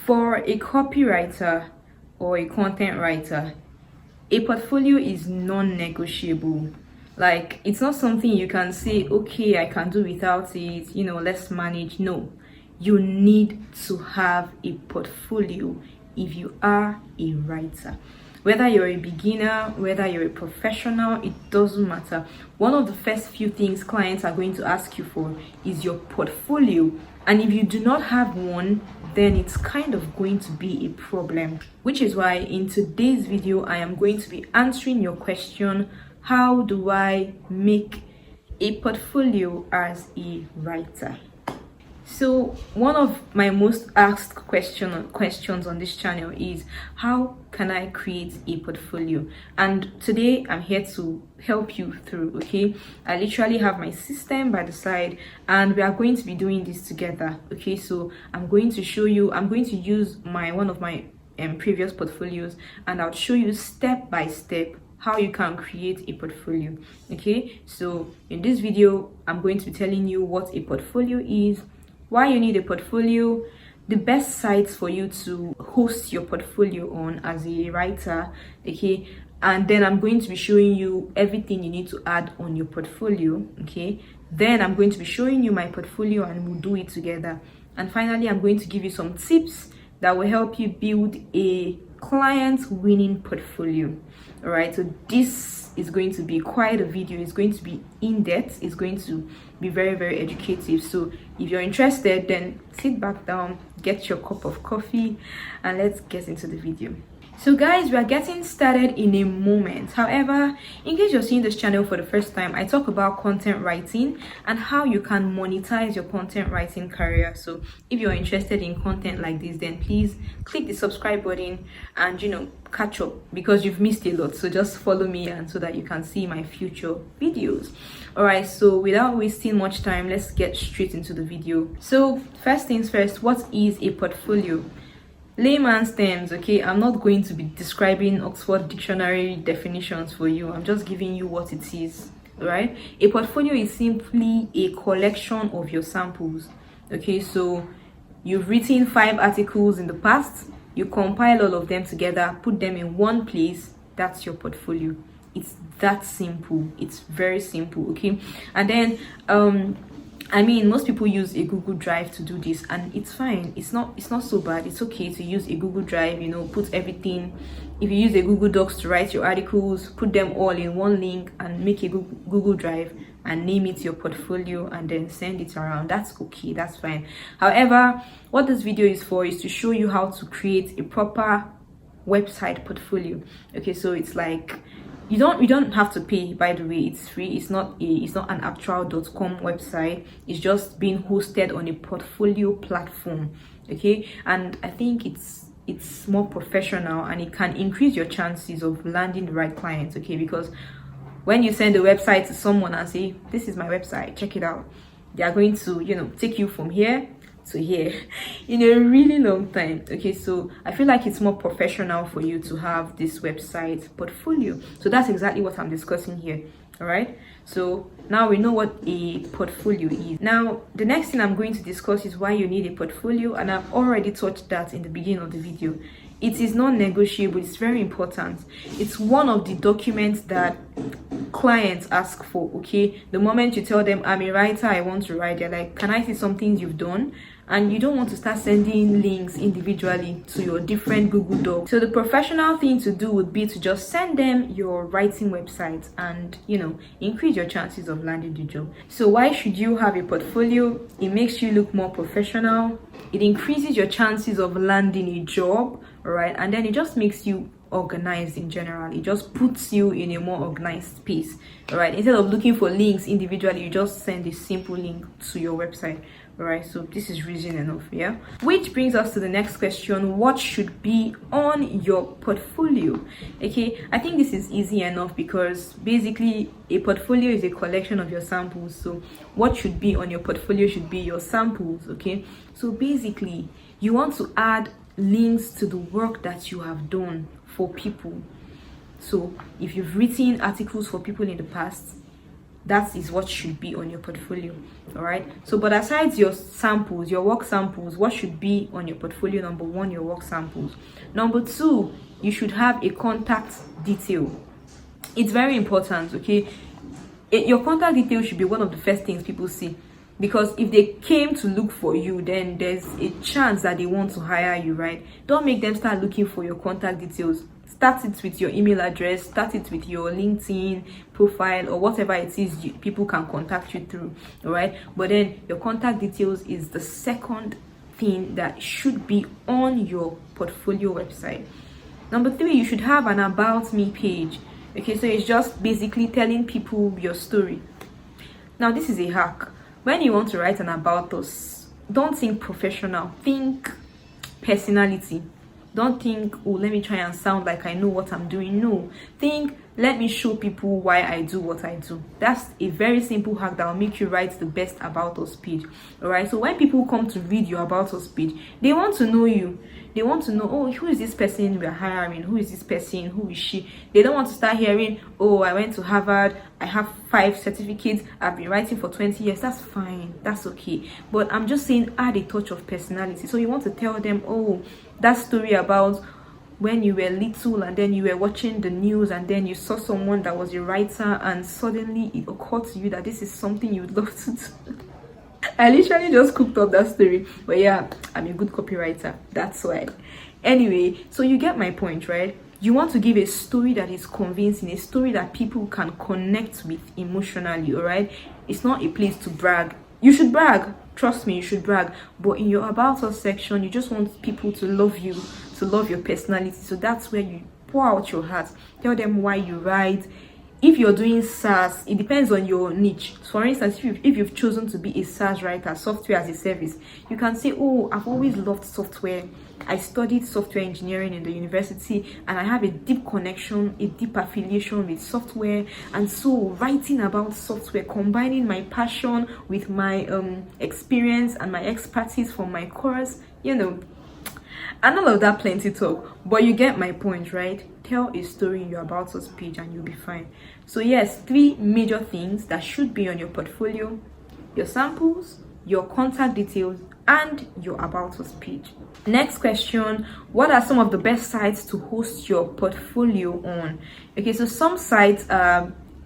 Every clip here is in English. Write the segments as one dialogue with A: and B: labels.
A: For a copywriter or a content writer, a portfolio is non-negotiable. Like, it's not something you can say, okay, I can do without it, let's manage. No, you need to have a portfolio if you are a writer. Whether you're a beginner, whether you're a professional, it doesn't matter. One of the first few things clients are going to ask you for is your portfolio. And if you do not have one, then it's kind of going to be a problem. Which is why in today's video, I am going to be answering your question, how do I make a portfolio as a writer? So one of my most asked questions on this channel is, how can I create a portfolio? And today I'm here to help you through. Okay, I literally have my system by the side and we are going to be doing this together. Okay, so I'm going to show you, I'm going to use one of my previous portfolios, and I'll show you step by step how you can create a portfolio. Okay, so in this video I'm going to be telling you what a portfolio is, why you need a portfolio, the best sites for you to host your portfolio on as a writer. Okay, and then I'm going to be showing you everything you need to add on your portfolio. Okay, then I'm going to be showing you my portfolio and we'll do it together. And finally, I'm going to give you some tips that will help you build a client winning portfolio. All right, so this is going to be quite a video. It's going to be in-depth. It's going to be very, very educative. So if you're interested, then sit back down, get your cup of coffee, and let's get into the video. So guys, we are getting started in a moment. However, in case you're seeing this channel for the first time, I talk about content writing and how you can monetize your content writing career. So if you're interested in content like this, then please click the subscribe button and catch up, because you've missed a lot. So just follow me and so that you can see my future videos. All right, so without wasting much time, let's get straight into the video. So first things first, what is a portfolio? Layman's terms, okay? I'm not going to be describing Oxford Dictionary definitions for you. I'm just giving you what it is. All right, a portfolio is simply a collection of your samples. Okay, so you've written 5 articles in the past, you compile all of them together, put them in one place. That's your portfolio. It's that simple. It's very simple. Okay, and then most people use a Google Drive to do this, and it's fine. It's not so bad. It's okay to use a Google Drive, put everything. If you use a Google Docs to write your articles, put them all in one link and make a Google Drive and name it your portfolio and then send it around. That's okay, that's fine. However, what this video is for is to show you how to create a proper website portfolio. Okay, so it's like, you don't have to pay, by the way. It's free. It's not an actual.com website. It's just being hosted on a portfolio platform. Okay, and I think it's more professional and it can increase your chances of landing the right clients. Okay, because when you send a website to someone and say, this is my website, check it out, they are going to take you from here to here in a really long time. Okay, so I feel like it's more professional for you to have this website portfolio. So that's exactly what I'm discussing here. All right, so now we know what a portfolio is. Now the next thing I'm going to discuss is why you need a portfolio, and I've already touched that in the beginning of the video. It is non-negotiable. It's very important. It's one of the documents that clients ask for. Okay, the moment you tell them, I'm a writer, I want to write, they're like, can I see some things you've done? And you don't want to start sending links individually to your different Google Docs. So the professional thing to do would be to just send them your writing website and increase your chances of landing the job. So why should you have a portfolio? It makes you look more professional. It increases your chances of landing a job, all right? And then it just makes you organized in general. It just puts you in a more organized space. All right, instead of looking for links individually, you just send a simple link to your website. All right, so this is reason enough. Yeah, which brings us to the next question: what should be on your portfolio? Okay, I think this is easy enough because basically a portfolio is a collection of your samples. So what should be on your portfolio should be your samples. Okay, so basically you want to add links to the work that you have done for people. So if you've written articles for people in the past, That is what should be on your portfolio. All right. So, but aside your samples, your work samples, what should be on your portfolio? Number one, your work samples. Number two, you should have a contact detail. It's very important. Okay, your contact detail should be one of the first things people see, because if they came to look for you, then there's a chance that they want to hire you, right? Don't make them start looking for your contact details. Start it with your email address, start it with your LinkedIn profile, or whatever it is people can contact you through. All right, but then your contact details is the second thing that should be on your portfolio website. Number three, you should have an about me page. Okay, so it's just basically telling people your story. Now, this is a hack. When you want to write an about us, don't think professional, think personality. Don't think, oh, let me try and sound like I know what I'm doing. No, think, let me show people why I do what I do. That's a very simple hack that will make you write the best about us page. All right, so when people come to read your about us page, they want to know you. They want to know, oh, who is this person we're hiring? Who is this person? Who is she? They don't want to start hearing, oh, I went to Harvard, I have 5 certificates, I've been writing for 20 years. That's fine, that's okay. But I'm just saying, add a touch of personality. So you want to tell them, oh, that story about when you were little and then you were watching the news and then you saw someone that was a writer and suddenly it occurred to you that this is something you'd love to do. I literally just cooked up that story, but yeah, I'm a good copywriter, that's why. Anyway, so you get my point, right? You want to give a story that is convincing, a story that people can connect with emotionally. All right, it's not a place to brag. You should brag, trust me, you should brag, but in your about us section, you just want people to love you, to love your personality. So that's where you pour out your heart, tell them why you write. If you're doing SaaS, it depends on your niche. So for instance, if you've chosen to be a SaaS writer, software as a service, you can say, oh, I've always loved software. I studied software engineering in the university and I have a deep connection, a deep affiliation with software. And so writing about software, combining my passion with my experience and my expertise from my course, and all of that plenty talk, but you get my point, right? Tell a story in your about us page and you'll be fine. So yes, 3 major things that should be on your portfolio: your samples, your contact details, and your about us page. Next question: what are some of the best sites to host your portfolio on? Okay, so some sites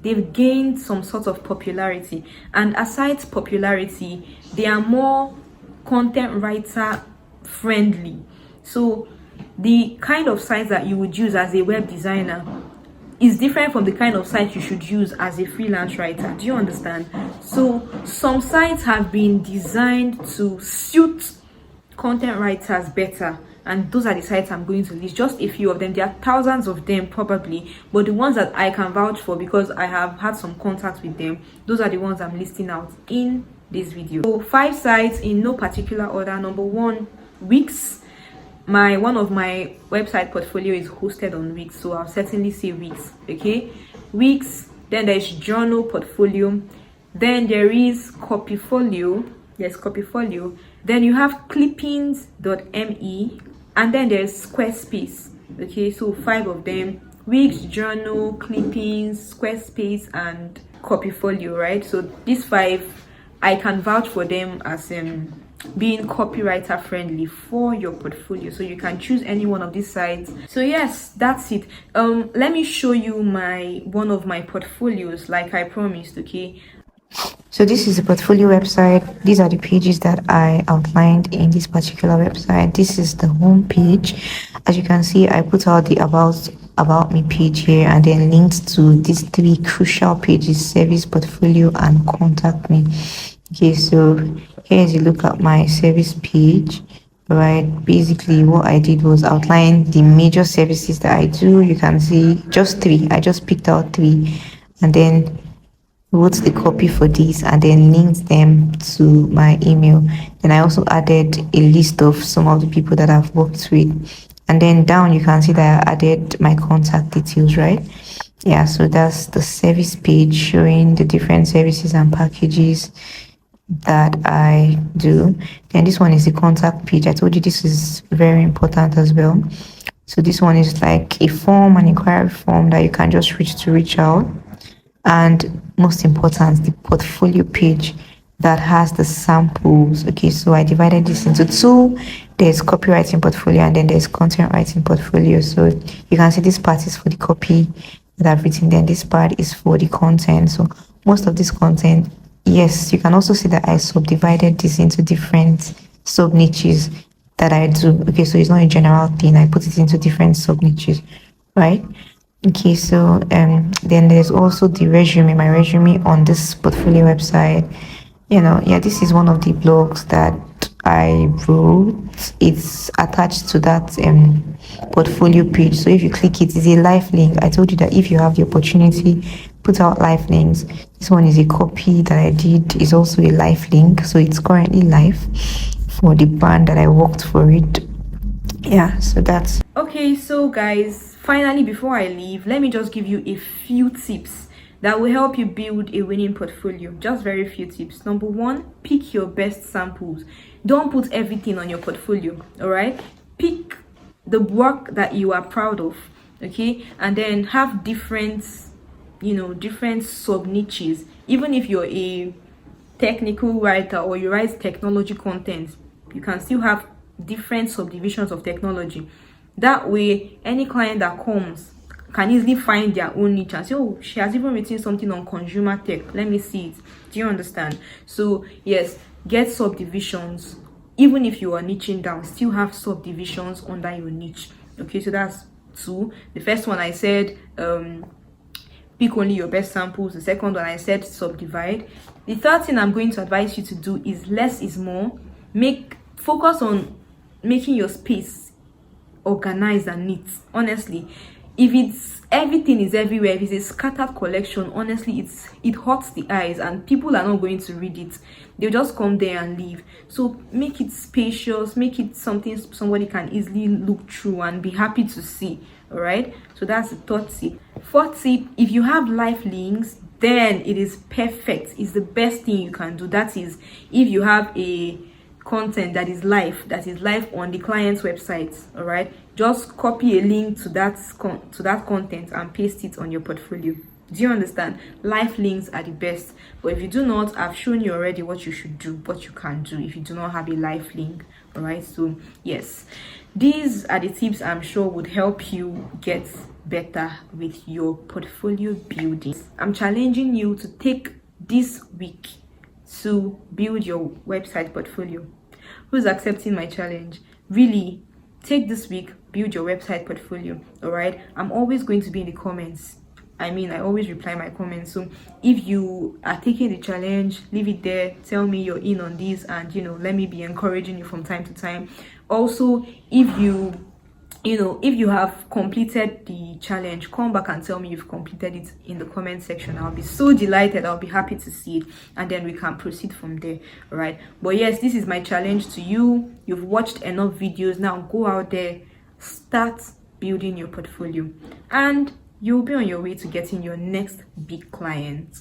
A: they've gained some sort of popularity, and aside popularity, they are more content writer friendly. So the kind of sites that you would use as a web designer is different from the kind of site you should use as a freelance writer. Do you understand? So some sites have been designed to suit content writers better, and those are the sites I'm going to list. Just a few of them. There are thousands of them probably, but the ones that I can vouch for because I have had some contact with them, those are the ones I'm listing out in this video. So 5 sites in no particular order. Number 1, Wix. One of my website portfolio is hosted on Wix, so I'll certainly say Wix. Okay, Wix. Then there's Journal Portfolio. Then there is Copyfolio. Yes, Copyfolio. Then you have clippings.me, and then there's Squarespace. Okay, so 5 of them: Wix, Journal, Clippings, Squarespace, and Copyfolio. Right? So these 5, I can vouch for them as being copywriter friendly for your portfolio, so you can choose any one of these sites. So yes, that's it. Let me show you one of my portfolios like I promised. Okay,
B: so this is the portfolio website. These are the pages that I outlined in this particular website. This is the home page. As you can see, I put out the about me page here and then links to these 3 crucial pages: service, portfolio, and contact me. Okay, so here's a look at my service page. Right, basically what I did was outline the major services that I do. You can see just 3. I just picked out 3 and then wrote the copy for these and then linked them to my email. Then I also added a list of some of the people that I've worked with, and then down you can see that I added my contact details. Right, yeah, so that's the service page showing the different services and packages that I do. Then this one is the contact page. I told you this is very important as well. So this one is like a form, an inquiry form that you can just reach out. and most important, the portfolio page that has the samples. Okay, so I divided this into two. There's copywriting portfolio and then there's content writing portfolio. So you can see this part is for the copy that I've written, then this part is for the content. So most of this content, yes, you can also see that I subdivided this into different sub niches that I do. Okay, so it's not a general thing, I put it into different sub niches, right? Okay, so then there's also the resume, my resume on this portfolio website. Yeah, this is one of the blogs that I wrote. It's attached to that portfolio page. So if you click it, it's a live link. I told you that if you have the opportunity, put out live links. This one is a copy that I did. It's also a live link. So it's currently live for the brand that I worked for it. Yeah, so that's
A: Okay, so guys, finally, before I leave, let me just give you a few tips that will help you build a winning portfolio. Just very few tips. Number one, pick your best samples. Don't put everything on your portfolio, all right? Pick the work that you are proud of, okay? And then have different sub niches. Even if you're a technical writer or you write technology content, you can still have different subdivisions of technology. That way, any client that comes can easily find their own niche and say, oh, she has even written something on consumer tech, let me see it. Do you understand? So yes, get subdivisions. Even if you are niching down, still have subdivisions under your niche. Okay, so that's two. The first one I said pick only your best samples. The second one I said subdivide. The third thing I'm going to advise you to do is less is more. Focus on making your space organized and neat. Honestly, if it's everything is everywhere, if it's a scattered collection, honestly, it hurts the eyes and people are not going to read it. They'll just come there and leave. So make it spacious, make it something somebody can easily look through and be happy to see. All right, so that's the third tip. Fourth tip, if you have live links, then it is perfect. It's the best thing you can do. That is, if you have a content that is live on the client's website, all right, just copy a link to that content and paste it on your portfolio. Do you understand? Live links are the best. But if you do not, I've shown you already what you should do, what you can do if you do not have a live link. All right, so yes, these are the tips I'm sure would help you get better with your portfolio building. I'm challenging you to take this week to build your website portfolio. Who's accepting my challenge? Really, take this week, build your website portfolio. All right, I'm always going to be in the comments. I always reply my comments. So if you are taking the challenge, leave it there, tell me you're in on this, and let me be encouraging you from time to time. Also, if you have completed the challenge, come back and tell me you've completed it in the comment section. I'll be so delighted. I'll be happy to see it, and then we can proceed from there. All right, but yes, this is my challenge to you. You've watched enough videos. Now go out there, start building your portfolio, and you'll be on your way to getting your next big client.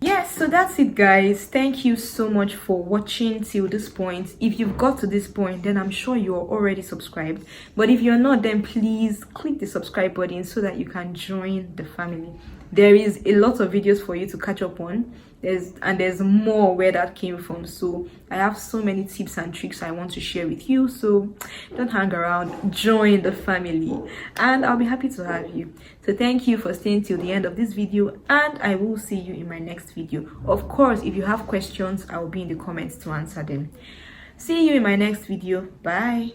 A: Yes, so that's it, guys. Thank you so much for watching till this point. If you've got to this point, then I'm sure you're already subscribed. But if you're not, then please click the subscribe button so that you can join the family. There is a lot of videos for you to catch up on. There's more where that came from. So I have so many tips and tricks I want to share with you. So don't hang around, join the family, and I'll be happy to have you. So thank you for staying till the end of this video, and I will see you in my next video. Of course, if you have questions, I will be in the comments to answer them. See you in my next video. Bye.